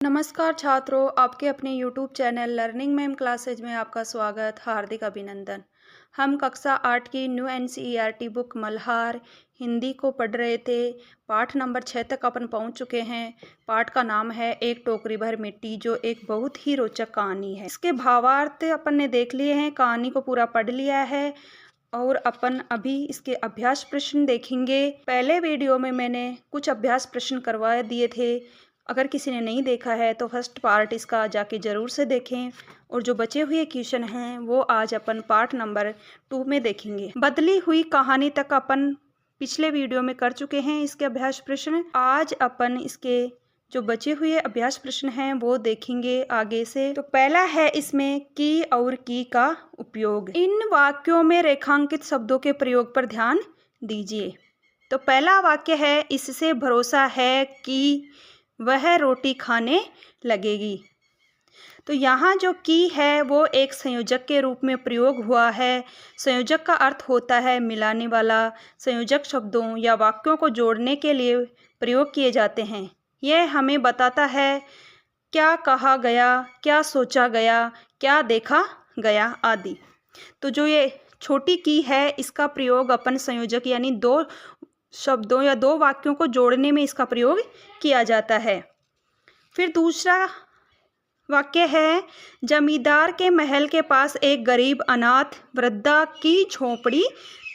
नमस्कार छात्रों, आपके अपने YouTube channel learning ma'am classes में आपका स्वागत, हार्दिक अभिनंदन। हम कक्षा 8 की new NCERT book Malhar Hindi को पढ़ रहे थे। पाठ नंबर 6 तक अपन पहुंच चुके हैं। पाठ का नाम है एक टोकरी भर मिट्टी, जो एक बहुत ही रोचक कहानी है। इसके भावार्थ अपन ने देख लिए हैं, कहानी को पूरा पढ़ लिया है और अपन अभी इसके अभ्यास प्रश्न देखेंगे। पहले वीडियो में मैंने कुछ अभ्यास प्रश्न करवा दिए थे। अगर किसी ने नहीं देखा है तो फर्स्ट पार्ट इसका जाके ज़रूर से देखें, और जो बचे हुए क्वेश्चन हैं वो आज अपन पार्ट नंबर 2 में देखेंगे। बदली हुई कहानी तक अपन पिछले वीडियो में कर चुके हैं इसके अभ्यास प्रश्न। आज अपन इसके जो बचे हुए अभ्यास प्रश्न हैं वो देखेंगे आगे से। तो पहला है इसमें की और की का उपयोग। इन वाक्यों में रेखांकित शब्दों के प्रयोग पर ध्यान दीजिए। तो पहला वाक्य है, इससे भरोसा है कि वह रोटी खाने लगेगी। तो यहाँ जो की है वो एक संयोजक के रूप में प्रयोग हुआ है। संयोजक का अर्थ होता है मिलाने वाला। संयोजक शब्दों या वाक्यों को जोड़ने के लिए प्रयोग किए जाते हैं। यह हमें बताता है क्या कहा गया, क्या सोचा गया, क्या देखा गया आदि। तो जो ये छोटी की है इसका प्रयोग अपन संयोजक यानी दो शब्दों या दो वाक्यों को जोड़ने में इसका प्रयोग किया जाता है। फिर दूसरा वाक्य है, जमींदार के महल के पास एक गरीब अनाथ वृद्धा की झोपड़ी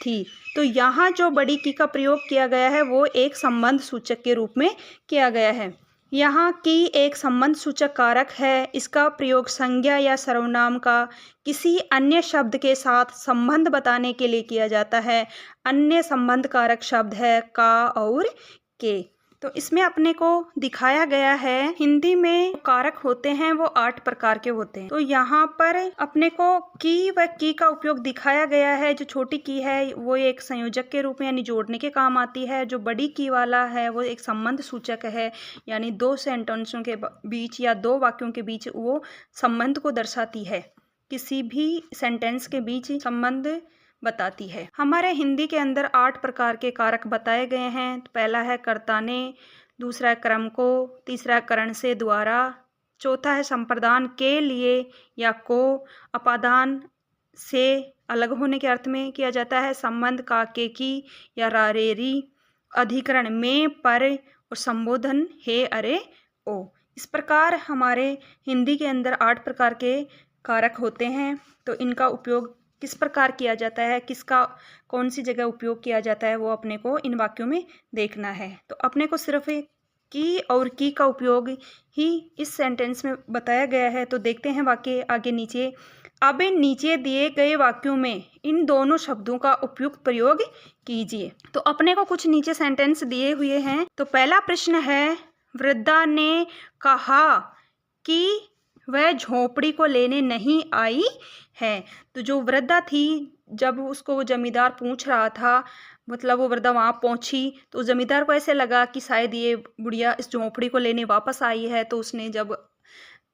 थी। तो यहाँ जो बड़ी की का प्रयोग किया गया है वो एक संबंध सूचक के रूप में किया गया है। यहाँ की एक संबंध सूचक कारक है। इसका प्रयोग संज्ञा या सर्वनाम का किसी अन्य शब्द के साथ संबंध बताने के लिए किया जाता है। अन्य संबंध कारक शब्द है का और के। तो इसमें अपने को दिखाया गया है, हिंदी में कारक होते हैं वो 8 प्रकार के होते हैं। तो यहाँ पर अपने को की व की का उपयोग दिखाया गया है। जो छोटी की है वो एक संयोजक के रूप में यानी जोड़ने के काम आती है। जो बड़ी की वाला है वो एक संबंध सूचक है, यानी दो सेंटेंसों के बीच या दो वाक्यों के बीच वो संबंध को दर्शाती है। किसी भी सेंटेंस के बीच संबंध बताती है। हमारे हिंदी के अंदर 8 प्रकार के कारक बताए गए हैं। तो पहला है कर्ताने, दूसरा है क्रम को, तीसरा है करण से द्वारा, चौथा है संप्रदान के लिए या को, अपादान से अलग होने के अर्थ में किया जाता है, संबंध का के की या रारेरी, अधिकरण में पर, और संबोधन हे अरे ओ। इस प्रकार हमारे हिंदी के अंदर 8 प्रकार के कारक होते हैं। तो इनका उपयोग किस प्रकार किया जाता है, किसका कौन सी जगह उपयोग किया जाता है वो अपने को इन वाक्यों में देखना है। तो अपने को सिर्फ की और की का उपयोग ही इस सेंटेंस में बताया गया है। तो देखते हैं वाक्य आगे नीचे। अब इन नीचे दिए गए वाक्यों में इन दोनों शब्दों का उपयुक्त प्रयोग कीजिए। तो अपने को कुछ नीचे सेंटेंस दिए हुए हैं। तो पहला प्रश्न है, वृद्धा ने कहा कि वह झोपड़ी को लेने नहीं आई है। तो जो वृद्धा थी, जब उसको वो जमींदार पूछ रहा था, मतलब वो वृद्धा वहाँ पहुँची, तो जमींदार को ऐसे लगा कि शायद ये बुढ़िया इस झोपड़ी को लेने वापस आई है। तो उसने जब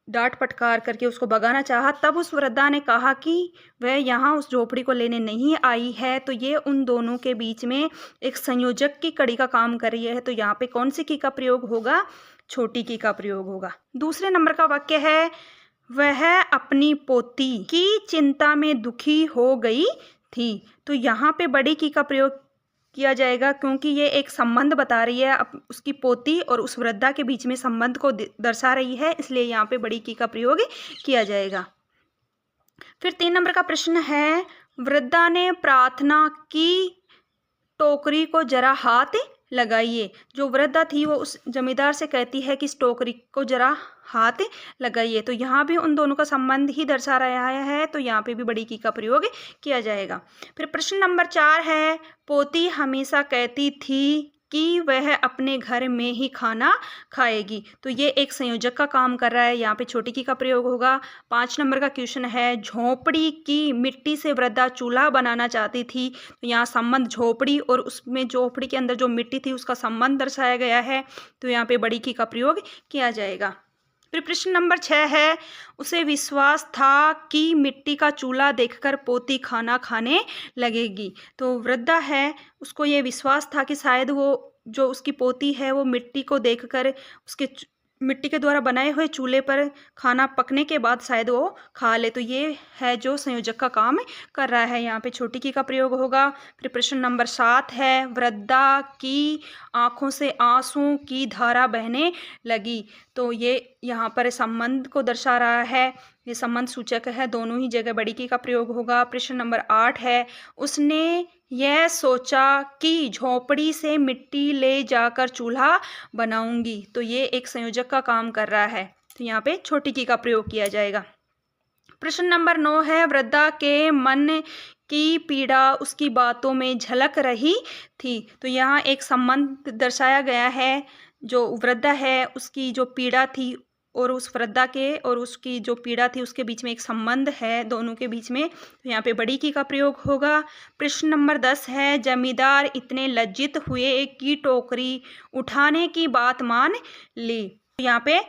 डांट फटकार करके उसको भगाना चाहा, तब उस वृद्धा ने कहा कि वह यहाँ उस झोपड़ी को लेने नहीं आई है। तो ये उन दोनों के बीच में एक संयोजक की कड़ी का काम कर रही है। तो यहाँ पे कौन सी की का प्रयोग होगा, छोटी की का प्रयोग होगा। दूसरे नंबर का वाक्य है, वह अपनी पोती की चिंता में दुखी हो गई थी। तो यहाँ पे बड़ी की का प्रयोग किया जाएगा, क्योंकि ये एक संबंध बता रही है। उसकी पोती और उस वृद्धा के बीच में संबंध को दर्शा रही है, इसलिए यहाँ पे बड़ी की का प्रयोग किया जाएगा। फिर 3 नंबर का प्रश्न है, वृद्धा ने प्रार्थना की टोकरी को जरा हाथ लगाइए। जो वृद्धा थी वो उस जमींदार से कहती है कि इस टोकरी को जरा हाथ लगाइए। तो यहाँ भी उन दोनों का संबंध ही दर्शा रहा है। तो यहाँ पे भी बड़ी की का प्रयोग किया जाएगा। फिर प्रश्न नंबर 4 है, पोती हमेशा कहती थी कि वह अपने घर में ही खाना खाएगी। तो ये एक संयोजक का काम कर रहा है, यहाँ पे छोटी की का प्रयोग होगा। 5 नंबर का क्वेश्चन है, झोपड़ी की मिट्टी से वृद्धा चूल्हा बनाना चाहती थी। तो यहाँ संबंध झोपड़ी और उसमें झोपड़ी के अंदर जो मिट्टी थी उसका संबंध दर्शाया गया है। तो यहाँ पे बड़ी की का प्रयोग किया जाएगा। फिर प्रश्न नंबर 6 है, उसे विश्वास था कि मिट्टी का चूल्हा देखकर पोती खाना खाने लगेगी। तो वृद्धा है, उसको ये विश्वास था कि शायद वो जो उसकी पोती है वो मिट्टी को देखकर उसके मिट्टी के द्वारा बनाए हुए चूल्हे पर खाना पकने के बाद शायद वो खा ले। तो ये है जो संयोजक का काम कर रहा है। यहाँ पे छोटी की का प्रयोग होगा। फिर प्रश्न नंबर 7 है, वृद्धा की आंखों से आंसू की धारा बहने लगी। तो ये यहाँ पर संबंध को दर्शा रहा है, ये संबंध सूचक है, दोनों ही जगह बड़ी की का प्रयोग होगा। प्रश्न नंबर 8 है, उसने यह सोचा कि झोपड़ी से मिट्टी ले जाकर चूल्हा बनाऊंगी। तो ये एक संयोजक का काम कर रहा है, तो यहाँ पे छोटी की का प्रयोग किया जाएगा। प्रश्न नंबर 9 है, वृद्धा के मन की पीड़ा उसकी बातों में झलक रही थी। तो यहाँ एक संबंध दर्शाया गया है, जो वृद्धा है उसकी जो पीड़ा थी और उस वृद्धा के और उसकी जो पीड़ा थी उसके बीच में एक संबंध है, दोनों के बीच में। तो यहाँ पे बड़ी की का प्रयोग होगा। प्रश्न नंबर 10 है, जमींदार इतने लज्जित हुए कि टोकरी उठाने की बात मान ली। तो यहाँ पे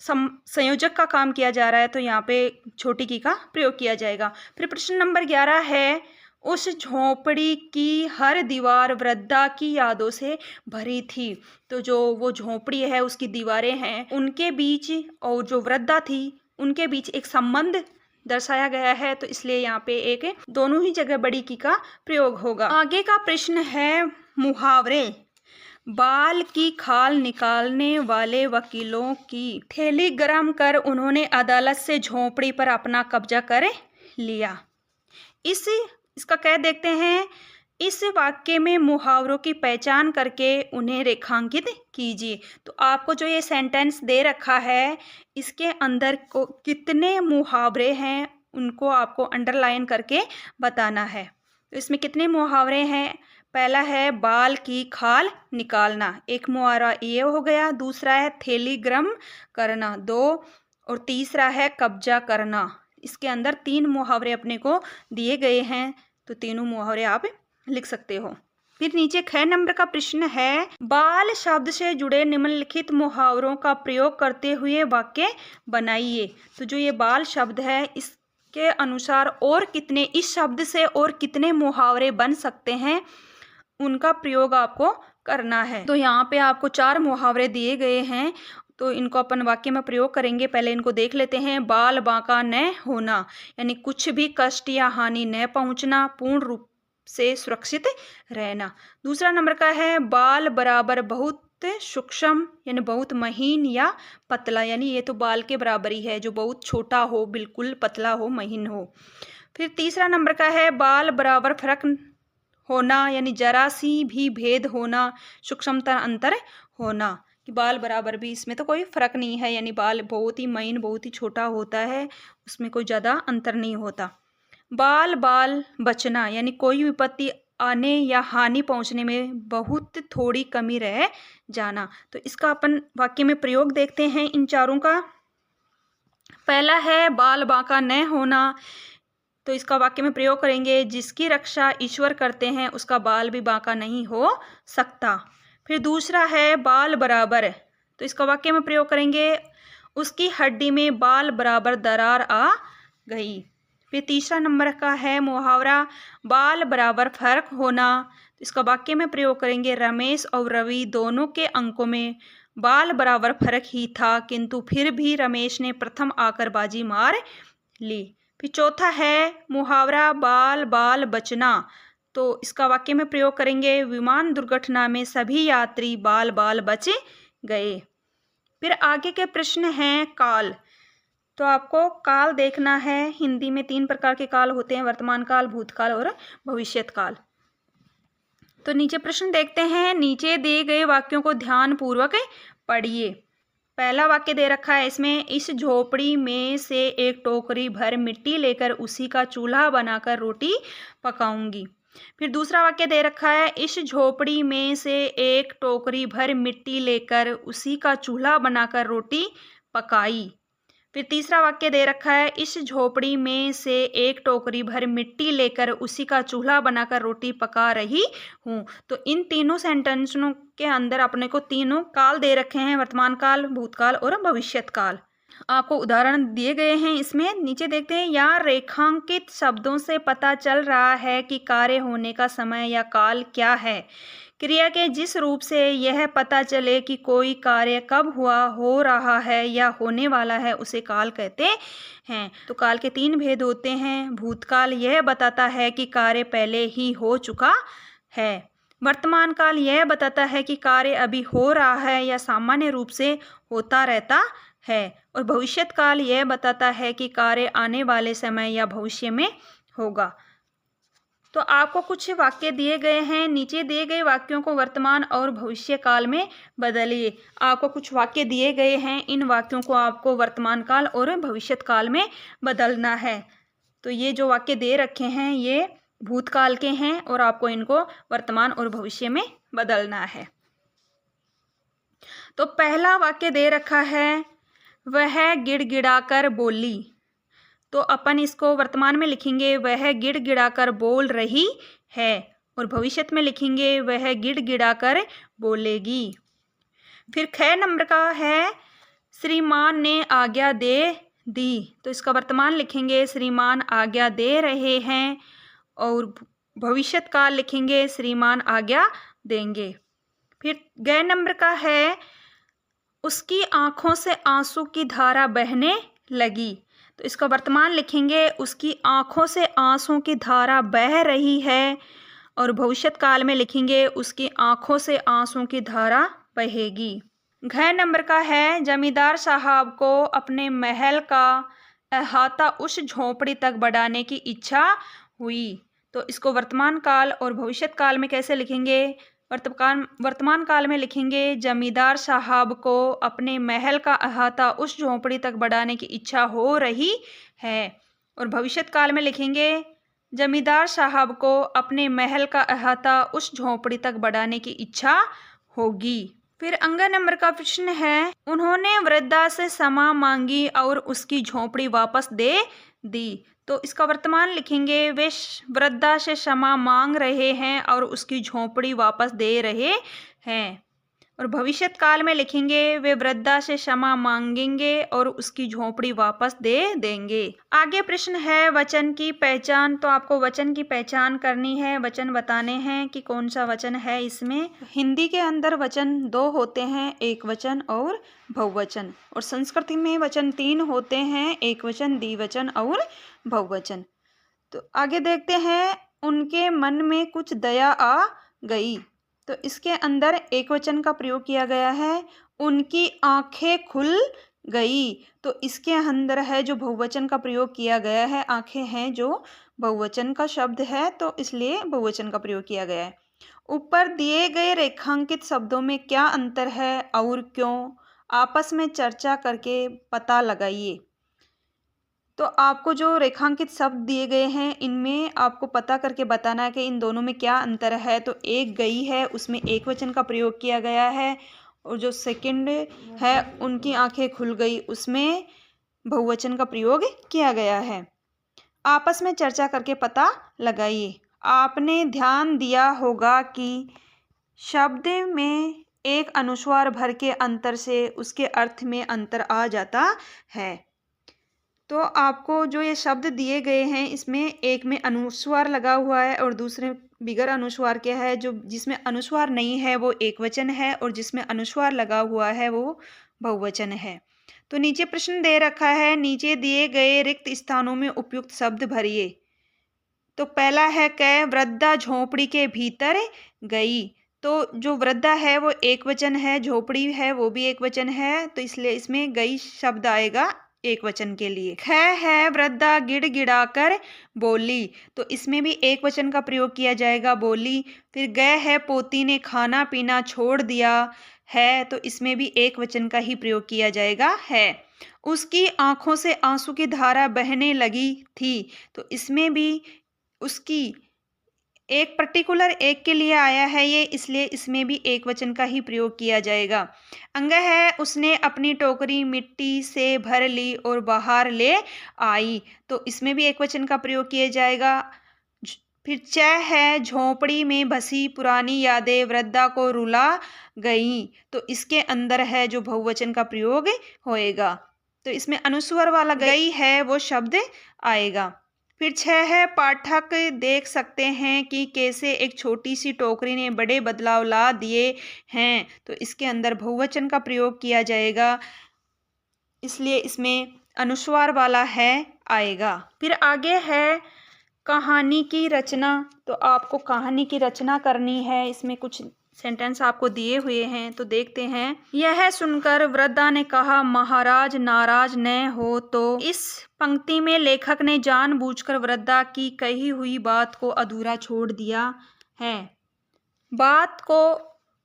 संयोजक का काम किया जा रहा है, तो यहाँ पे छोटी की का प्रयोग किया जाएगा। फिर प्रश्न नंबर 11 है, उस झोंपड़ी की हर दीवार वृद्धा की यादों से भरी थी। तो जो वो झोंपड़ी है उसकी दीवारें हैं, उनके बीच और जो वृद्धा थी उनके बीच एक संबंध दर्शाया गया है, तो इसलिए यहाँ पे एक दोनों ही जगह बड़ी की का प्रयोग होगा। आगे का प्रश्न है, मुहावरे। बाल की खाल निकालने वाले वकीलों की थैली गरम कर उन्होंने अदालत से झोंपड़ी पर अपना कब्जा कर लिया। इसका कह देखते हैं, इस वाक्य में मुहावरों की पहचान करके उन्हें रेखांकित कीजिए। तो आपको जो ये सेंटेंस दे रखा है, इसके अंदर को कितने मुहावरे हैं उनको आपको अंडरलाइन करके बताना है। तो इसमें कितने मुहावरे हैं? पहला है बाल की खाल निकालना, एक मुहावरा ये हो गया। दूसरा है थैली गरम करना, 2। और तीसरा है कब्जा करना। इसके अंदर 3 मुहावरे अपने को दिए गए हैं, तो तीनों मुहावरे आप लिख सकते हो। फिर नीचे 6 नंबर का प्रश्न है, बाल शब्द से जुड़े निम्नलिखित मुहावरों का प्रयोग करते हुए वाक्य बनाइए। तो जो ये बाल शब्द है, इसके अनुसार और कितने, इस शब्द से और कितने मुहावरे बन सकते हैं, उनका प्रयोग आपको करना है। तो यहाँ पे आपको 4 मुहावरे दिए गए हैं, तो इनको अपन वाक्य में प्रयोग करेंगे। पहले इनको देख लेते हैं। बाल बांका न होना, यानी कुछ भी कष्ट या हानि न पहुंचना, पूर्ण रूप से सुरक्षित रहना। दूसरा नंबर का है, बाल बराबर बहुत सूक्ष्म, यानी बहुत महीन या पतला, यानी ये तो बाल के बराबर ही है, जो बहुत छोटा हो, बिल्कुल पतला हो, महीन हो। फिर तीसरा नंबर का है, बाल बराबर फर्क होना, यानी जरा सी भी भेद होना, सूक्ष्मता अंतर होना, कि बाल बराबर भी, इसमें तो कोई फर्क नहीं है, यानी बाल बहुत ही महीन, बहुत ही छोटा होता है, उसमें कोई ज़्यादा अंतर नहीं होता। बाल बाल बचना, यानी कोई विपत्ति आने या हानि पहुंचने में बहुत थोड़ी कमी रह जाना। तो इसका अपन वाक्य में प्रयोग देखते हैं इन चारों का। पहला है बाल बांका न होना, तो इसका वाक्य में प्रयोग करेंगे, जिसकी रक्षा ईश्वर करते हैं उसका बाल भी बांका नहीं हो सकता। फिर दूसरा है बाल बराबर, तो इसका वाक्य में प्रयोग करेंगे, उसकी हड्डी में बाल बराबर दरार आ गई। फिर तीसरा नंबर का है मुहावरा, बाल बराबर फर्क होना, तो इसका वाक्य में प्रयोग करेंगे, रमेश और रवि दोनों के अंकों में बाल बराबर फर्क ही था, किंतु फिर भी रमेश ने प्रथम आकर बाजी मार ली। फिर चौथा है मुहावरा, बाल बाल बचना, तो इसका वाक्य में प्रयोग करेंगे, विमान दुर्घटना में सभी यात्री बाल बाल बच गए। फिर आगे के प्रश्न हैं काल, तो आपको काल देखना है। हिंदी में 3 प्रकार के काल होते हैं, वर्तमान काल, भूतकाल और भविष्यत काल। तो नीचे प्रश्न देखते हैं, नीचे दिए गए वाक्यों को ध्यान पूर्वक पढ़िए। पहला वाक्य दे रखा है इसमें, इस झोपड़ी में से एक टोकरी भर मिट्टी लेकर उसी का चूल्हा बनाकर रोटी पकाऊंगी। फिर दूसरा वाक्य दे रखा है, इस झोपड़ी में से एक टोकरी भर मिट्टी लेकर उसी का चूल्हा बनाकर रोटी पकाई। फिर तीसरा वाक्य दे रखा है, इस झोपड़ी में से एक टोकरी भर मिट्टी लेकर उसी का चूल्हा बनाकर रोटी पका रही हूँ। तो इन तीनों सेंटेंसों के अंदर अपने को तीनों काल दे रखे हैं, वर्तमान काल, भूतकाल और भविष्यत काल। आपको उदाहरण दिए गए हैं इसमें, नीचे देखते हैं। यहाँ रेखांकित शब्दों से पता चल रहा है कि कार्य होने का समय या काल क्या है। क्रिया के जिस रूप से यह पता चले कि कोई कार्य कब हुआ, हो रहा है या होने वाला है, उसे काल कहते हैं। तो काल के 3 भेद होते हैं। भूतकाल यह बताता है कि कार्य पहले ही हो चुका है। वर्तमान काल यह बताता है कि कार्य अभी हो रहा है या सामान्य रूप से होता रहता है। और भविष्यत काल यह बताता है कि कार्य आने वाले समय या भविष्य में होगा। तो आपको कुछ वाक्य दिए गए हैं, नीचे दिए गए वाक्यों को वर्तमान और भविष्य काल में बदलिए। आपको कुछ वाक्य दिए गए हैं, इन वाक्यों को आपको वर्तमान काल और भविष्यत काल में बदलना है। तो ये जो वाक्य दे रखे हैं ये भूतकाल के हैं और आपको इनको वर्तमान और भविष्य में बदलना है। तो पहला वाक्य दे रखा है, वह गिड़गिड़ाकर बोली। तो अपन इसको वर्तमान में लिखेंगे, वह गिड़गिड़ाकर बोल रही है। और भविष्य में लिखेंगे, वह गिड़गिड़ाकर बोलेगी। फिर 6 नंबर का है, श्रीमान ने आज्ञा दे दी। तो इसका वर्तमान लिखेंगे, श्रीमान आज्ञा दे रहे हैं। और भविष्यत काल लिखेंगे, श्रीमान आज्ञा देंगे। फिर 6 नंबर का है, उसकी आंखों से आंसू की धारा बहने लगी। तो इसका वर्तमान लिखेंगे, उसकी आंखों से आंसू की धारा बह रही है। और भविष्यत काल में लिखेंगे, उसकी आंखों से आंसू की धारा बहेगी। 6 नंबर का है, जमींदार साहब को अपने महल का अहाता उस झोपड़ी तक बढ़ाने की इच्छा हुई। तो इसको वर्तमान काल और भविष्यत काल में कैसे लिखेंगे? वर्तमान काल में लिखेंगे, जमींदार साहब को अपने महल का अहाता उस झोपड़ी तक बढ़ाने की इच्छा हो रही है। और भविष्यत काल में लिखेंगे, जमींदार साहब को अपने महल का अहाता उस झोपड़ी तक बढ़ाने की इच्छा होगी। फिर 11 नंबर का प्रश्न है, उन्होंने वृद्धा से क्षमा मांगी और उसकी झोपड़ी वापस दे दी। तो इसका वर्तमान लिखेंगे, वे वृद्धा से क्षमा मांग रहे हैं और उसकी झोपड़ी वापस दे रहे हैं। और भविष्यत काल में लिखेंगे, वे वृद्धा से क्षमा मांगेंगे और उसकी झोपड़ी वापस दे देंगे। आगे प्रश्न है वचन की पहचान। तो आपको वचन की पहचान करनी है, वचन बताने हैं कि कौन सा वचन है इसमें। हिंदी के अंदर वचन 2 होते हैं, एक वचन और बहुवचन। और संस्कृत में वचन 3 होते हैं, एक वचन, द्विवचन और बहुवचन। तो आगे देखते हैं, उनके मन में कुछ दया आ गई। तो इसके अंदर एक वचन का प्रयोग किया गया है, उनकी आंखें खुल गई। तो इसके अंदर है जो बहुवचन का प्रयोग किया गया है, आंखें हैं जो बहुवचन का शब्द है, तो इसलिए बहुवचन का प्रयोग किया गया है। ऊपर दिए गए रेखांकित शब्दों में क्या अंतर है और क्यों? आपस में चर्चा करके पता लगाइए। तो आपको जो रेखांकित शब्द दिए गए हैं इनमें आपको पता करके बताना है कि इन दोनों में क्या अंतर है। तो एक गई है, उसमें एक वचन का प्रयोग किया गया है। और जो सेकंड है, उनकी आंखें खुल गई, उसमें बहुवचन का प्रयोग किया गया है। आपस में चर्चा करके पता लगाइए। आपने ध्यान दिया होगा कि शब्द में एक अनुस्वार भर के अंतर से उसके अर्थ में अंतर आ जाता है। तो आपको जो ये शब्द दिए गए हैं इसमें एक में अनुस्वार लगा हुआ है और दूसरे बिगर अनुस्वार के है। जो जिसमें अनुस्वार नहीं है वो एक वचन है और जिसमें अनुस्वार लगा हुआ है वो बहुवचन है। तो नीचे प्रश्न दे रखा है, नीचे दिए गए रिक्त स्थानों में उपयुक्त शब्द भरिए। तो पहला है, कै वृद्धा झोपड़ी के भीतर गई। तो जो वृद्धा है वो एक वचन है, झोपड़ी है वो भी एक वचन है, तो इसलिए इसमें गई शब्द आएगा एक वचन के लिए। ख है, वृद्धा गिड़गिड़ाकर बोली। तो इसमें भी एक वचन का प्रयोग किया जाएगा, बोली। फिर ग है, पोती ने खाना पीना छोड़ दिया है। तो इसमें भी एक वचन का ही प्रयोग किया जाएगा, है। उसकी आंखों से आंसू की धारा बहने लगी थी। तो इसमें भी उसकी एक पर्टिकुलर एक के लिए आया है ये, इसलिए इसमें भी एक वचन का ही प्रयोग किया जाएगा। अंग है, उसने अपनी टोकरी मिट्टी से भर ली और बाहर ले आई। तो इसमें भी एक वचन का प्रयोग किया जाएगा। फिर च है, झोंपड़ी में बसी पुरानी यादें वृद्धा को रुला गई। तो इसके अंदर है जो बहुवचन का प्रयोग होएगा। तो इसमें अनुस्वर वाला गई है वो शब्द आएगा। फिर 6 है, पाठक देख सकते हैं कि कैसे एक छोटी सी टोकरी ने बड़े बदलाव ला दिए हैं। तो इसके अंदर बहुवचन का प्रयोग किया जाएगा, इसलिए इसमें अनुस्वार वाला है आएगा। फिर आगे है कहानी की रचना। तो आपको कहानी की रचना करनी है। इसमें कुछ सेंटेंस आपको दिए हुए हैं, तो देखते हैं। यह सुनकर वृद्धा ने कहा, महाराज नाराज न हो तो। इस पंक्ति में लेखक ने जानबूझकर वृद्धा की कही हुई बात को अधूरा छोड़ दिया है। बात को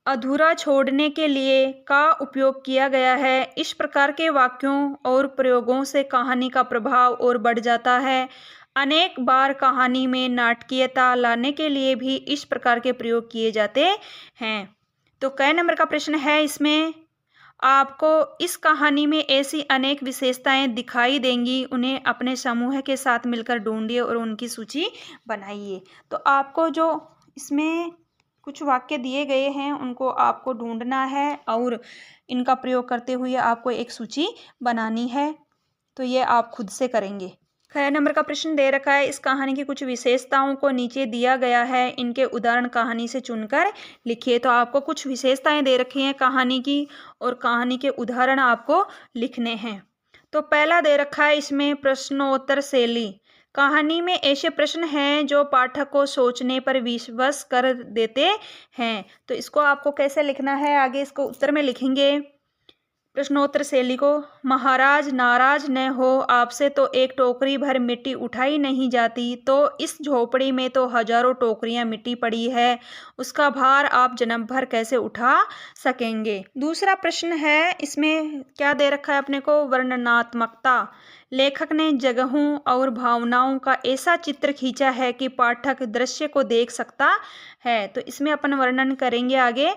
अधूरा छोड़ने के लिए का उपयोग किया गया है। इस प्रकार के वाक्यों और प्रयोगों से कहानी का प्रभाव और बढ़ जाता है। अनेक बार कहानी में नाटकीयता लाने के लिए भी इस प्रकार के प्रयोग किए जाते हैं। तो क नंबर का प्रश्न है, इसमें आपको इस कहानी में ऐसी अनेक विशेषताएं दिखाई देंगी, उन्हें अपने समूह के साथ मिलकर ढूंढिए और उनकी सूची बनाइए। तो आपको जो इसमें कुछ वाक्य दिए गए हैं उनको आपको ढूंढना है और इनका प्रयोग करते हुए आपको एक सूची बनानी है। तो ये आप खुद से करेंगे। 6 नंबर का प्रश्न दे रखा है, इस कहानी की कुछ विशेषताओं को नीचे दिया गया है, इनके उदाहरण कहानी से चुनकर लिखिए। तो आपको कुछ विशेषताएं दे रखी हैं कहानी की और कहानी के उदाहरण आपको लिखने हैं। तो पहला दे रखा है इसमें प्रश्नोत्तर शैली। कहानी में ऐसे प्रश्न हैं जो पाठक को सोचने पर विवश कर देते हैं। तो इसको आपको कैसे लिखना है, आगे इसको उत्तर में लिखेंगे प्रश्नोत्तर शैली को। महाराज नाराज न हो, आपसे तो एक टोकरी भर मिट्टी उठाई नहीं जाती, तो इस झोपड़ी में तो हजारों टोकरियां मिट्टी पड़ी है, उसका भार आप जन्म भर कैसे उठा सकेंगे। दूसरा प्रश्न है, इसमें क्या दे रखा है अपने को, वर्णनात्मकता। लेखक ने जगहों और भावनाओं का ऐसा चित्र खींचा है कि पाठक दृश्य को देख सकता है। तो इसमें अपन वर्णन करेंगे आगे।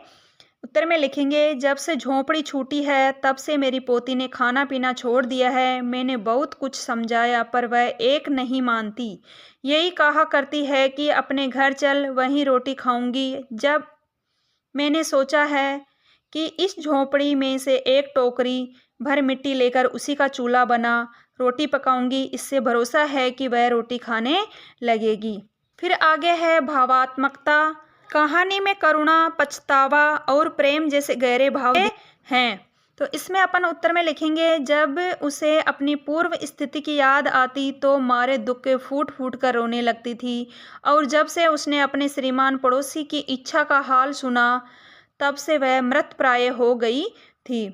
उत्तर में लिखेंगे, जब से झोंपड़ी छूटी है तब से मेरी पोती ने खाना पीना छोड़ दिया है। मैंने बहुत कुछ समझाया पर वह एक नहीं मानती। यही कहा करती है कि अपने घर चल, वहीं रोटी खाऊंगी। जब मैंने सोचा है कि इस झोंपड़ी में से एक टोकरी भर मिट्टी लेकर उसी का चूल्हा बना रोटी पकाऊंगी, इससे भरोसा है कि वह रोटी खाने लगेगी। फिर आगे है भावात्मकता। कहानी में करुणा, पछतावा और प्रेम जैसे गहरे भाव हैं। तो इसमें अपन उत्तर में लिखेंगे, जब उसे अपनी पूर्व स्थिति की याद आती तो मारे दुख के फूट फूट कर रोने लगती थी, और जब से उसने अपने श्रीमान पड़ोसी की इच्छा का हाल सुना तब से वह मृत प्राय हो गई थी।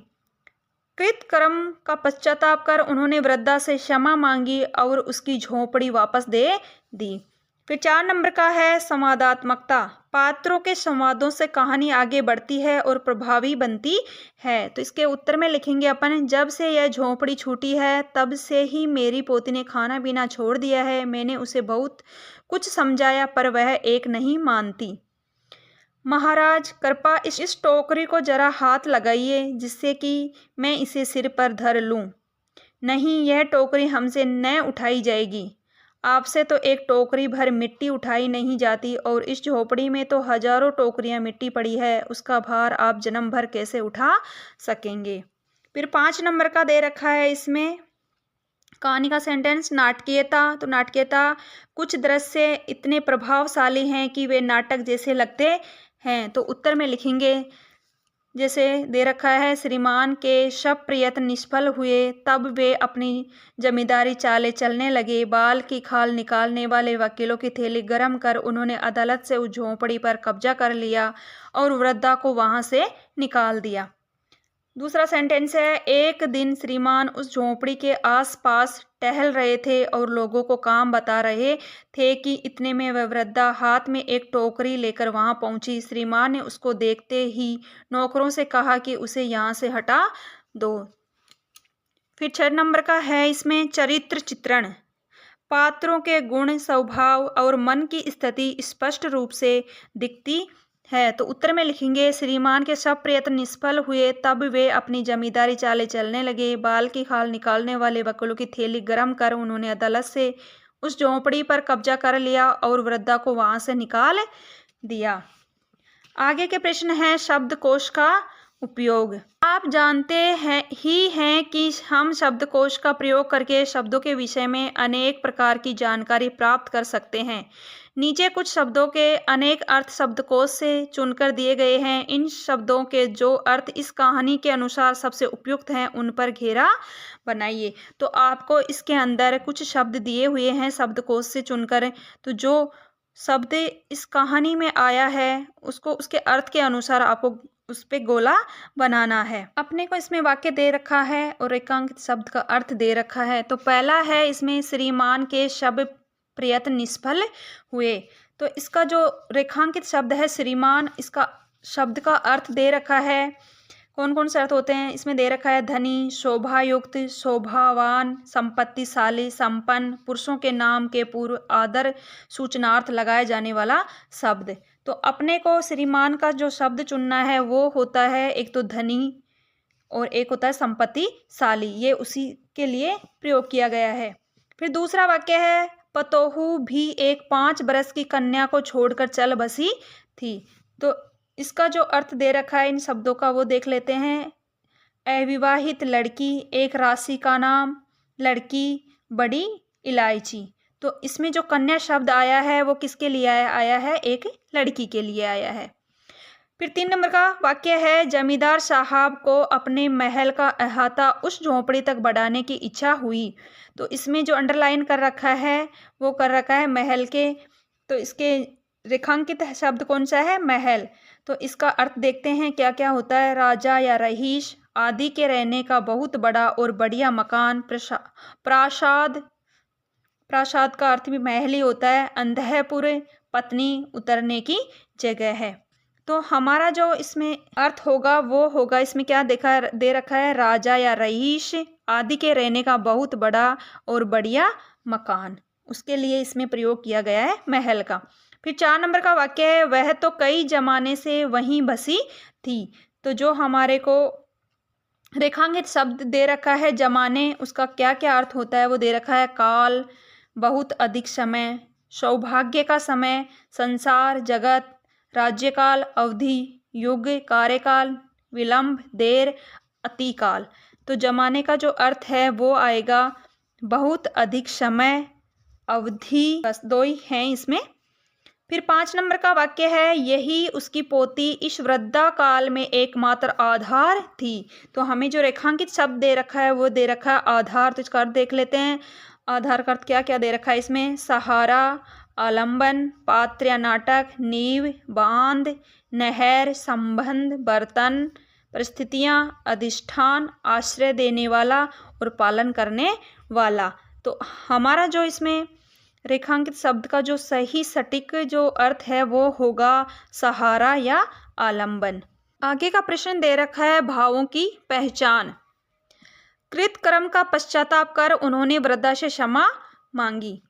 कृतकर्म का पश्चाताप कर उन्होंने वृद्धा से क्षमा मांगी और उसकी झोंपड़ी वापस दे दी। फिर 4 नंबर का है संवादात्मकता। पात्रों के संवादों से कहानी आगे बढ़ती है और प्रभावी बनती है। तो इसके उत्तर में लिखेंगे अपन, जब से यह झोंपड़ी छूटी है तब से ही मेरी पोती ने खाना पीना छोड़ दिया है। मैंने उसे बहुत कुछ समझाया पर वह एक नहीं मानती। महाराज कृपा इस टोकरी को जरा हाथ लगाइए जिससे कि मैं इसे सिर पर धर लूं। नहीं, यह टोकरी हमसे न उठाई जाएगी। आपसे तो एक टोकरी भर मिट्टी उठाई नहीं जाती, और इस झोपड़ी में तो हजारों टोकरियां मिट्टी पड़ी है, उसका भार आप जन्म भर कैसे उठा सकेंगे। फिर 5 नंबर का दे रखा है इसमें कहानी का सेंटेंस, नाटकीयता। तो नाटकीयता, कुछ दृश्य इतने प्रभावशाली हैं कि वे नाटक जैसे लगते हैं। तो उत्तर में लिखेंगे, जैसे दे रखा है, श्रीमान के सब प्रयत्न निष्फल हुए, तब वे अपनी जमींदारी चाले चलने लगे। बाल की खाल निकालने वाले वकीलों की थैली गरम कर उन्होंने अदालत से उस झोंपड़ी पर कब्जा कर लिया और वृद्धा को वहां से निकाल दिया। दूसरा सेंटेंस है, एक दिन श्रीमान उस झोंपड़ी के आसपास टहल रहे थे और लोगों को काम बता रहे थे कि इतने में वह वृद्धा हाथ में एक टोकरी लेकर वहां पहुंची। श्रीमान ने उसको देखते ही नौकरों से कहा कि उसे यहाँ से हटा दो। फिर 6 नंबर का है इसमें चरित्र चित्रण। पात्रों के गुण, स्वभाव और मन की स्थिति स्पष्ट रूप से दिखती है। तो उत्तर में लिखेंगे, श्रीमान के सब प्रयत्न निष्फल हुए, तब वे अपनी जमींदारी चाले चलने लगे। बाल की खाल निकालने वाले वकीलों की थैली गरम कर उन्होंने अदालत से उस झोंपड़ी पर कब्जा कर लिया और वृद्धा को वहां से निकाल दिया। आगे के प्रश्न है शब्दकोश का उपयोग। आप जानते हैं कि हम शब्दकोश का प्रयोग करके शब्दों के विषय में अनेक प्रकार की जानकारी प्राप्त कर सकते हैं। नीचे कुछ शब्दों के अनेक अर्थ शब्दकोश से चुनकर दिए गए हैं। इन शब्दों के जो अर्थ इस कहानी के अनुसार सबसे उपयुक्त हैं उन पर घेरा बनाइए। तो आपको इसके अंदर कुछ शब्द दिए हुए हैं शब्दकोश से चुनकर, तो जो शब्द इस कहानी में आया है उसको उसके अर्थ के अनुसार आपको उस पे गोला बनाना है। अपने को इसमें वाक्य दे रखा है और रेखांकित शब्द का अर्थ दे रखा है। तो पहला है इसमें श्रीमान के शब्द प्रयत्न निष्फल हुए। तो इसका जो रेखांकित शब्द है श्रीमान, इसका शब्द का अर्थ दे रखा है। कौन कौन से अर्थ होते हैं इसमें दे रखा है? धनी, शोभायुक्त, शोभावान, संपत्तिशाली, संपन्न, पुरुषों के नाम के पूर्व आदर सूचनार्थ लगाए जाने वाला शब्द। तो अपने को श्रीमान का जो शब्द चुनना है वो होता है एक तो धनी और एक होता है संपत्तिशाली, ये उसी के लिए प्रयोग किया गया है। फिर दूसरा वाक्य है पतोहू भी एक 5 बरस की कन्या को छोड़कर चल बसी थी। तो इसका जो अर्थ दे रखा है इन शब्दों का वो देख लेते हैं। अविवाहित लड़की, एक राशि का नाम, लड़की, बड़ी इलायची। तो इसमें जो कन्या शब्द आया है वो किसके लिए आया है? एक लड़की के लिए आया है। फिर 3 नंबर का वाक्य है जमींदार साहब को अपने महल का अहाता उस झोंपड़ी तक बढ़ाने की इच्छा हुई। तो इसमें जो अंडरलाइन कर रखा है वो कर रखा है महल के। तो इसके रेखांकित शब्द कौन सा है? महल। तो इसका अर्थ देखते हैं क्या क्या होता है। राजा या रहीश आदि के रहने का बहुत बड़ा और बढ़िया मकान। प्रासाद, प्रासाद का अर्थ भी महल ही होता है। अंधपुर, पत्नी, उतरने की जगह है। तो हमारा जो इसमें अर्थ होगा वो होगा, इसमें क्या दे रखा है? राजा या रईस आदि के रहने का बहुत बड़ा और बढ़िया मकान, उसके लिए इसमें प्रयोग किया गया है महल का। फिर 4 नंबर का वाक्य है वह तो कई जमाने से वहीं बसी थी। तो जो हमारे को रेखांकित शब्द दे रखा है जमाने, उसका क्या क्या अर्थ होता है वो दे रखा है। काल, बहुत अधिक समय, सौभाग्य का समय, संसार, जगत, राज्यकाल, अवधि, युग, कार्यकाल, विलंब, देर, अतिकाल। तो जमाने का जो अर्थ है वो आएगा बहुत अधिक समय, अवधि, बस 2 ही हैं इसमें। फिर 5 नंबर का वाक्य है यही उसकी पोती इस वृद्धा काल में एकमात्र आधार थी। तो हमें जो रेखांकित शब्द दे रखा है वो दे रखा है आधार। तो इसका अर्थ देख लेते हैं। आधार का अर्थ क्या क्या दे रखा है इसमें? सहारा, आलंबन, पात्र या नाटक, नींव, बांध, नहर, संबंध, बर्तन, परिस्थितियाँ, अधिष्ठान, आश्रय देने वाला और पालन करने वाला। तो हमारा जो इसमें रेखांकित शब्द का जो सही सटीक जो अर्थ है वो होगा सहारा या आलंबन। आगे का प्रश्न दे रखा है भावों की पहचान। कृतकर्म का पश्चाताप कर उन्होंने वृद्धा से क्षमा मांगी।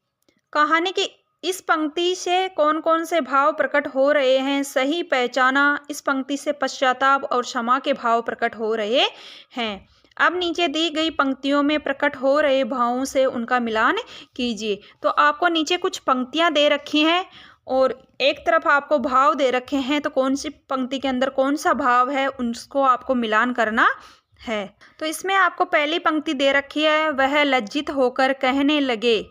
कहानी की इस पंक्ति से कौन कौन से भाव प्रकट हो रहे हैं सही पहचाना। इस पंक्ति से पश्चाताप और क्षमा के भाव प्रकट हो रहे हैं। अब नीचे दी गई पंक्तियों में प्रकट हो रहे भावों से उनका मिलान कीजिए। तो आपको नीचे कुछ पंक्तियां दे रखी हैं और एक तरफ आपको भाव दे रखे हैं। तो कौन सी पंक्ति के अंदर कौन सा भाव है उसको आपको मिलान करना है। तो इसमें आपको पहली पंक्ति दे रखी है वह लज्जित होकर कहने लगे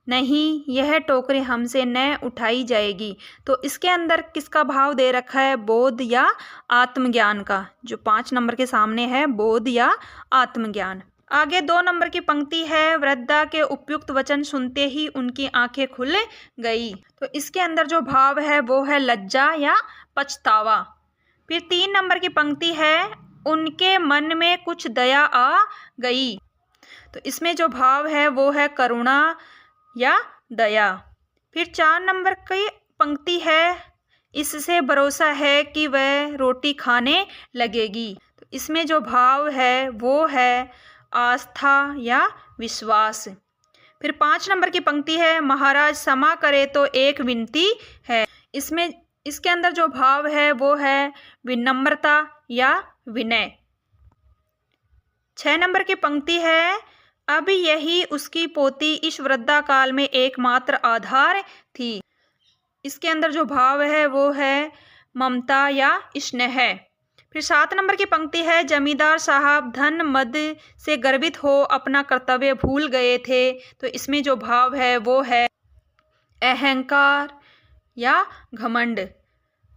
नहीं यह टोकरी हमसे न उठाई जाएगी। तो इसके अंदर किसका भाव दे रखा है? बोध या आत्मज्ञान का। जो 5 नंबर के सामने है बोध या आत्मज्ञान। आगे 2 नंबर की पंक्ति है वृद्धा के उपयुक्त वचन सुनते ही उनकी आंखें खुल गई। तो इसके अंदर जो भाव है वो है लज्जा या पछतावा। फिर 3 नंबर की पंक्ति है उनके मन में कुछ दया आ गई। तो इसमें जो भाव है वो है करुणा या दया। फिर 4 नंबर की पंक्ति है इससे भरोसा है कि वह रोटी खाने लगेगी। तो इसमें जो भाव है वो है आस्था या विश्वास। फिर 5 नंबर की पंक्ति है महाराज क्षमा करे तो एक विनती है। इसके अंदर जो भाव है वो है विनम्रता या विनय। 6 नंबर की पंक्ति है अब यही उसकी पोती इस वृद्धा काल में एकमात्र आधार थी। इसके अंदर जो भाव है वो है ममता या स्नेह। फिर 7 नंबर की पंक्ति है, जमींदार साहब धन मद से गर्वित हो अपना कर्तव्य भूल गए थे। तो इसमें जो भाव है वो है अहंकार या घमंड।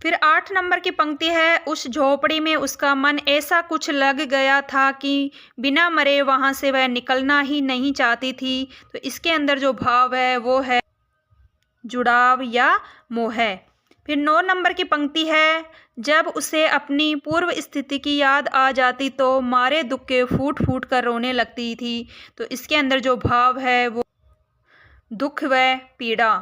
फिर 8 नंबर की पंक्ति है, उस झोपड़ी में उसका मन ऐसा कुछ लग गया था कि बिना मरे वहाँ से वह निकलना ही नहीं चाहती थी। तो इसके अंदर जो भाव है वो है जुड़ाव या मोह। फिर 9 नंबर की पंक्ति है, जब उसे अपनी पूर्व स्थिति की याद आ जाती तो मारे दुख के फूट फूट कर रोने लगती थी। तो इसके अंदर जो भाव है वो दुख व पीड़ा।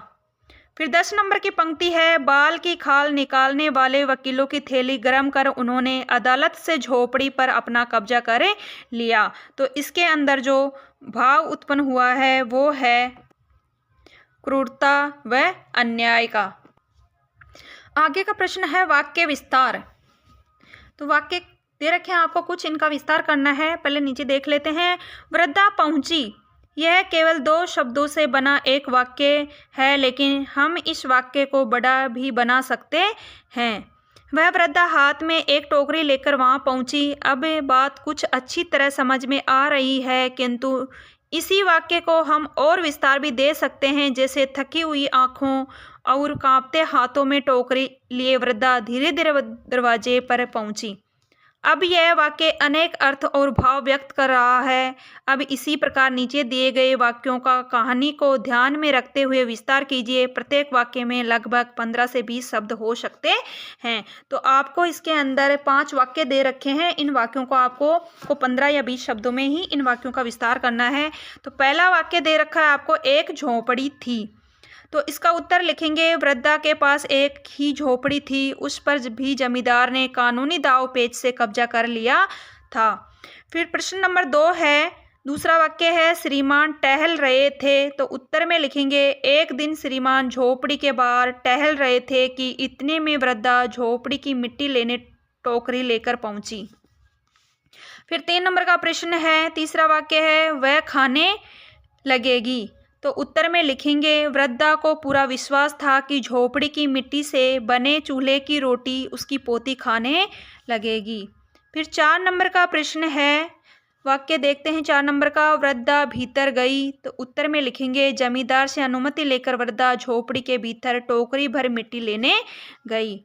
फिर 10 नंबर की पंक्ति है, बाल की खाल निकालने वाले वकीलों की थैली गर्म कर उन्होंने अदालत से झोपड़ी पर अपना कब्जा कर लिया। तो इसके अंदर जो भाव उत्पन्न हुआ है वो है क्रूरता व अन्याय का। आगे का प्रश्न है वाक्य विस्तार। तो वाक्य दे रखे हैं आपको, कुछ इनका विस्तार करना है। पहले नीचे देख लेते हैं। वृद्धा पहुंची, यह केवल 2 शब्दों से बना एक वाक्य है, लेकिन हम इस वाक्य को बड़ा भी बना सकते हैं। वह वृद्धा हाथ में एक टोकरी लेकर वहां पहुंची। अब बात कुछ अच्छी तरह समझ में आ रही है, किंतु इसी वाक्य को हम और विस्तार भी दे सकते हैं, जैसे थकी हुई आंखों और कांपते हाथों में टोकरी लिए वृद्धा धीरे धीरे दरवाजे पर पहुंची। अब यह वाक्य अनेक अर्थ और भाव व्यक्त कर रहा है। अब इसी प्रकार नीचे दिए गए वाक्यों का कहानी को ध्यान में रखते हुए विस्तार कीजिए। प्रत्येक वाक्य में लगभग 15 से 20 शब्द हो सकते हैं। तो आपको इसके अंदर 5 वाक्य दे रखे हैं। इन वाक्यों को आपको 15 या 20 शब्दों में ही इन वाक्यों का विस्तार करना है। तो पहला वाक्य दे रखा है आपको, एक झोंपड़ी थी। तो इसका उत्तर लिखेंगे, वृद्धा के पास एक ही झोपड़ी थी, उस पर भी जमींदार ने कानूनी दाव पेच से कब्जा कर लिया था। फिर प्रश्न नंबर 2 है, दूसरा वाक्य है, श्रीमान टहल रहे थे। तो उत्तर में लिखेंगे, एक दिन श्रीमान झोपड़ी के बाहर टहल रहे थे कि इतने में वृद्धा झोपड़ी की मिट्टी लेने टोकरी लेकर पहुंची। फिर 3 नंबर का प्रश्न है, तीसरा वाक्य है, वह खाने लगेगी। तो उत्तर में लिखेंगे, वृद्धा को पूरा विश्वास था कि झोपड़ी की मिट्टी से बने चूल्हे की रोटी उसकी पोती खाने लगेगी। फिर 4 नंबर का प्रश्न है, वाक्य देखते हैं 4 नंबर का, वृद्धा भीतर गई। तो उत्तर में लिखेंगे, जमींदार से अनुमति लेकर वृद्धा झोपड़ी के भीतर टोकरी भर मिट्टी लेने गई।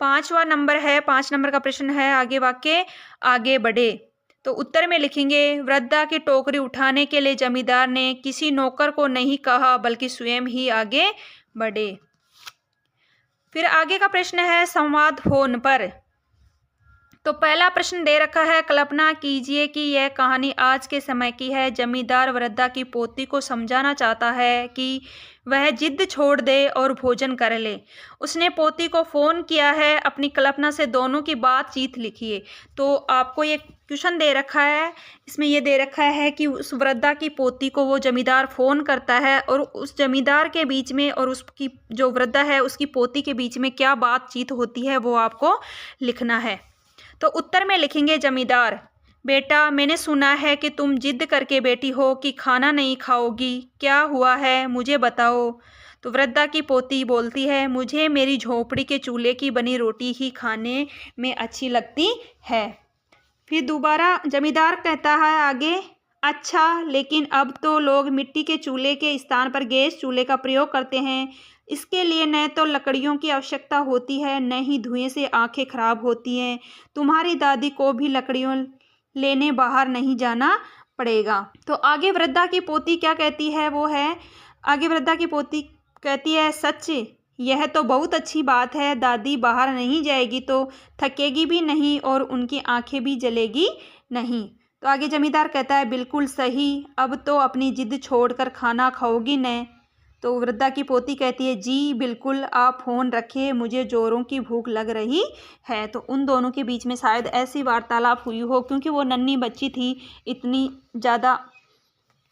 5वां नंबर है, 5 नंबर का प्रश्न है, आगे वाक्य, आगे बढ़े। तो उत्तर में लिखेंगे, वृद्धा की टोकरी उठाने के लिए जमींदार ने किसी नौकर को नहीं कहा, बल्कि स्वयं ही आगे बढ़े। फिर आगे का प्रश्न है, संवाद फोन पर। तो पहला प्रश्न दे रखा है, कल्पना कीजिए कि यह कहानी आज के समय की है। जमींदार वृद्धा की पोती को समझाना चाहता है कि वह जिद छोड़ दे और भोजन कर ले। उसने पोती को फ़ोन किया है। अपनी कल्पना से दोनों की बातचीत लिखिए। तो आपको ये क्वेश्चन दे रखा है, इसमें ये दे रखा है कि उस वृद्धा की पोती को वो जमींदार फ़ोन करता है और उस जमींदार के बीच में और उसकी जो वृद्धा है उसकी पोती के बीच में क्या बातचीत होती है वो आपको लिखना है। तो उत्तर में लिखेंगे, जमींदार, बेटा मैंने सुना है कि तुम जिद करके बैठी हो कि खाना नहीं खाओगी, क्या हुआ है मुझे बताओ। तो वृद्धा की पोती बोलती है, मुझे मेरी झोपड़ी के चूल्हे की बनी रोटी ही खाने में अच्छी लगती है। फिर दोबारा जमींदार कहता है आगे, अच्छा लेकिन अब तो लोग मिट्टी के चूल्हे के स्थान पर गैस चूल्हे का प्रयोग करते हैं। इसके लिए न तो लकड़ियों की आवश्यकता होती है, न ही धुएं से आंखें खराब होती हैं। तुम्हारी दादी को भी लकड़ियों लेने बाहर नहीं जाना पड़ेगा। तो आगे वृद्धा की पोती क्या कहती है वो है, आगे वृद्धा की पोती कहती है, सच यह तो बहुत अच्छी बात है। दादी बाहर नहीं जाएगी तो थकेगी भी नहीं और उनकी आंखें भी जलेगी नहीं। तो आगे जमींदार कहता है, बिल्कुल सही, अब तो अपनी जिद छोड़कर खाना खाओगी न। तो वृद्धा की पोती कहती है, जी बिल्कुल, आप फ़ोन रखिए, मुझे जोरों की भूख लग रही है। तो उन दोनों के बीच में शायद ऐसी वार्तालाप हुई हो, क्योंकि वो नन्ही बच्ची थी, इतनी ज़्यादा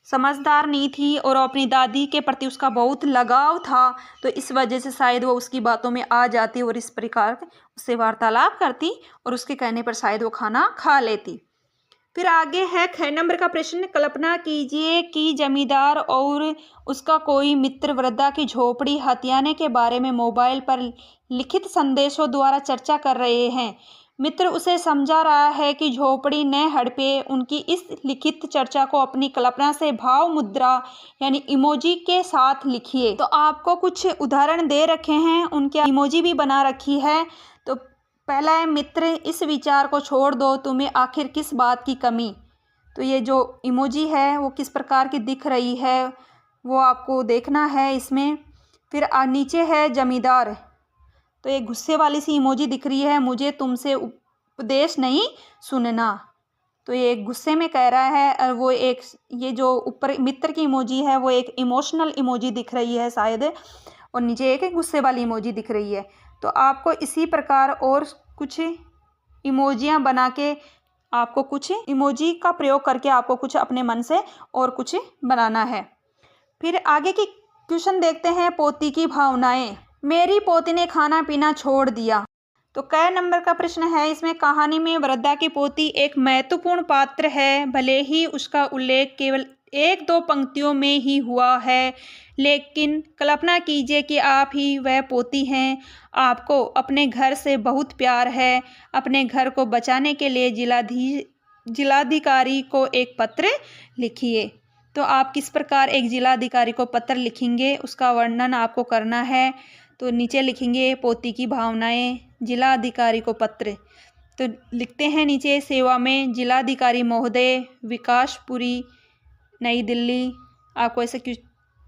समझदार नहीं थी और अपनी दादी के प्रति उसका बहुत लगाव था। तो इस वजह से शायद वो उसकी बातों में आ जाती और इस प्रकार उससे वार्तालाप करती और उसके कहने पर शायद वो खाना खा लेती। फिर आगे है 6 नंबर का प्रश्न, कल्पना कीजिए कि जमींदार और उसका कोई मित्र वृद्धा की झोपड़ी हथियाने के बारे में मोबाइल पर लिखित संदेशों द्वारा चर्चा कर रहे हैं। मित्र उसे समझा रहा है कि झोपड़ी न हड़पे। उनकी इस लिखित चर्चा को अपनी कल्पना से भाव मुद्रा यानी इमोजी के साथ लिखिए। तो आपको कुछ उदाहरण दे रखे हैं, उनके इमोजी भी बना रखी है। तो पहला है, मित्र इस विचार को छोड़ दो, तुम्हें आखिर किस बात की कमी। तो ये जो इमोजी है वो किस प्रकार की दिख रही है वो आपको देखना है इसमें। फिर नीचे है जमींदार, तो एक गुस्से वाली सी इमोजी दिख रही है, मुझे तुमसे उपदेश नहीं सुनना। तो ये एक गुस्से में कह रहा है। और वो एक ये जो ऊपर मित्र की इमोजी है वो एक इमोशनल इमोजी दिख रही है शायद, और नीचे एक गुस्से वाली इमोजी दिख रही है। तो आपको इसी प्रकार और कुछ इमोजियाँ बना के आपको कुछ इमोजी का प्रयोग करके आपको कुछ अपने मन से और कुछ बनाना है। फिर आगे की क्वेश्चन देखते हैं, पोती की भावनाएं। मेरी पोती ने खाना पीना छोड़ दिया। तो कै नंबर का प्रश्न है इसमें। कहानी में वृद्धा की पोती एक महत्वपूर्ण पात्र है, भले ही उसका उल्लेख केवल 1-2 पंक्तियों में ही हुआ है, लेकिन कल्पना कीजिए कि आप ही वह पोती हैं। आपको अपने घर से बहुत प्यार है। अपने घर को बचाने के लिए जिलाधिकारी को एक पत्र लिखिए। तो आप किस प्रकार एक जिलाधिकारी को पत्र लिखेंगे उसका वर्णन आपको करना है। तो नीचे लिखेंगे पोती की भावनाएं, जिलाधिकारी को पत्र। तो लिखते हैं नीचे, सेवा में जिलाधिकारी महोदय, विकासपुरी, नई दिल्ली। आपको ऐसे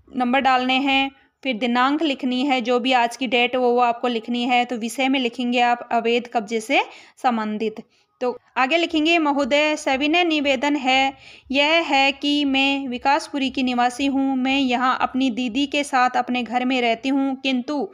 नंबर डालने हैं। फिर दिनांक लिखनी है, जो भी आज की डेट वो आपको लिखनी है। तो विषय में लिखेंगे आप अवैध कब्जे से संबंधित। तो आगे लिखेंगे, महोदय सविनय निवेदन है यह है कि मैं विकासपुरी की निवासी हूँ। मैं यहाँ अपनी दीदी के साथ अपने घर में रहती हूँ, किंतु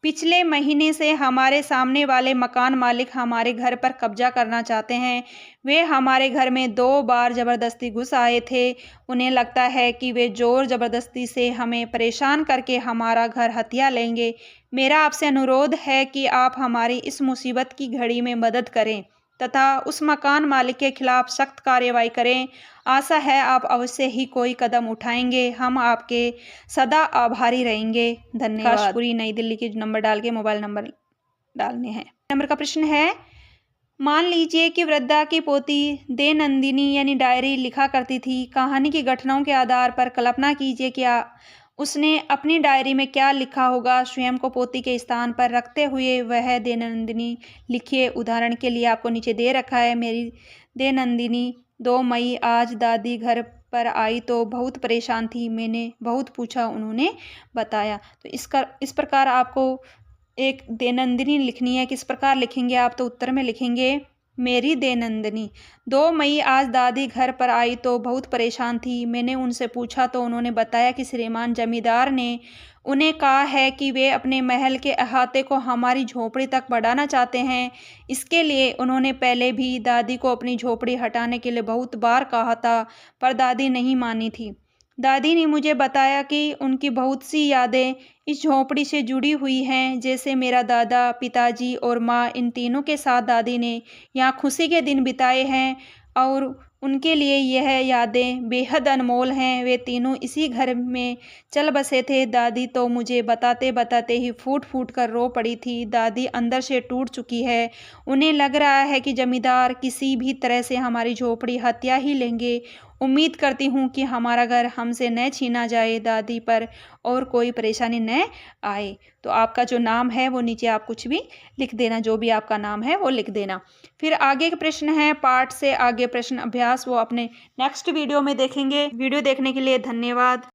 पिछले महीने से हमारे सामने वाले मकान मालिक हमारे घर पर कब्जा करना चाहते हैं। वे हमारे घर में 2 बार ज़बरदस्ती घुस आए थे। उन्हें लगता है कि वे ज़ोर ज़बरदस्ती से हमें परेशान करके हमारा घर हथिया लेंगे। मेरा आपसे अनुरोध है कि आप हमारी इस मुसीबत की घड़ी में मदद करें तथा उस मकान मालिक के खिलाफ सख्त कार्रवाई करें। आशा है आप अवश्य ही कोई कदम उठाएंगे। हम आपके सदा आभारी रहेंगे। धन्यवाद। पूरी नई दिल्ली के नंबर डाल के मोबाइल नंबर डालने हैं। नंबर का प्रश्न है, मान लीजिए कि वृद्धा की पोती देनंदिनी यानी डायरी लिखा करती थी। कहानी की घटनाओं के आधार पर कल्पना कीजिए कि उसने अपनी डायरी में क्या लिखा होगा। स्वयं को पोती के स्थान पर रखते हुए वह देनंदिनी लिखिए। उदाहरण के लिए आपको नीचे दे रखा है, मेरी देनंदिनी 2 मई आज दादी घर पर आई तो बहुत परेशान थी। मैंने बहुत पूछा, उन्होंने बताया। तो इस प्रकार आपको एक देनंदिनी लिखनी है। किस प्रकार लिखेंगे आप? तो उत्तर में लिखेंगे, मेरी देनंदिनी 2 मई आज दादी घर पर आई तो बहुत परेशान थी। मैंने उनसे पूछा तो उन्होंने बताया कि श्रीमान जमींदार ने उन्हें कहा है कि वे अपने महल के अहाते को हमारी झोपड़ी तक बढ़ाना चाहते हैं। इसके लिए उन्होंने पहले भी दादी को अपनी झोपड़ी हटाने के लिए बहुत बार कहा था, पर दादी नहीं मानी थी। दादी ने मुझे बताया कि उनकी बहुत सी यादें इस झोंपड़ी से जुड़ी हुई हैं, जैसे मेरा दादा, पिताजी और माँ। इन तीनों के साथ दादी ने यहाँ खुशी के दिन बिताए हैं और उनके लिए यह यादें बेहद अनमोल हैं। वे तीनों इसी घर में चल बसे थे। दादी तो मुझे बताते बताते ही फूट फूट कर रो पड़ी थी। दादी अंदर से टूट चुकी है। उन्हें लग रहा है कि जमींदार किसी भी तरह से हमारी झोपड़ी हत्या ही लेंगे। उम्मीद करती हूँ कि हमारा घर हमसे न छीना जाए, दादी पर और कोई परेशानी न आए। तो आपका जो नाम है वो नीचे आप कुछ भी लिख देना, जो भी आपका नाम है वो लिख देना। फिर आगे के प्रश्न है पाठ से आगे प्रश्न अभ्यास, वो अपने नेक्स्ट वीडियो में देखेंगे। वीडियो देखने के लिए धन्यवाद।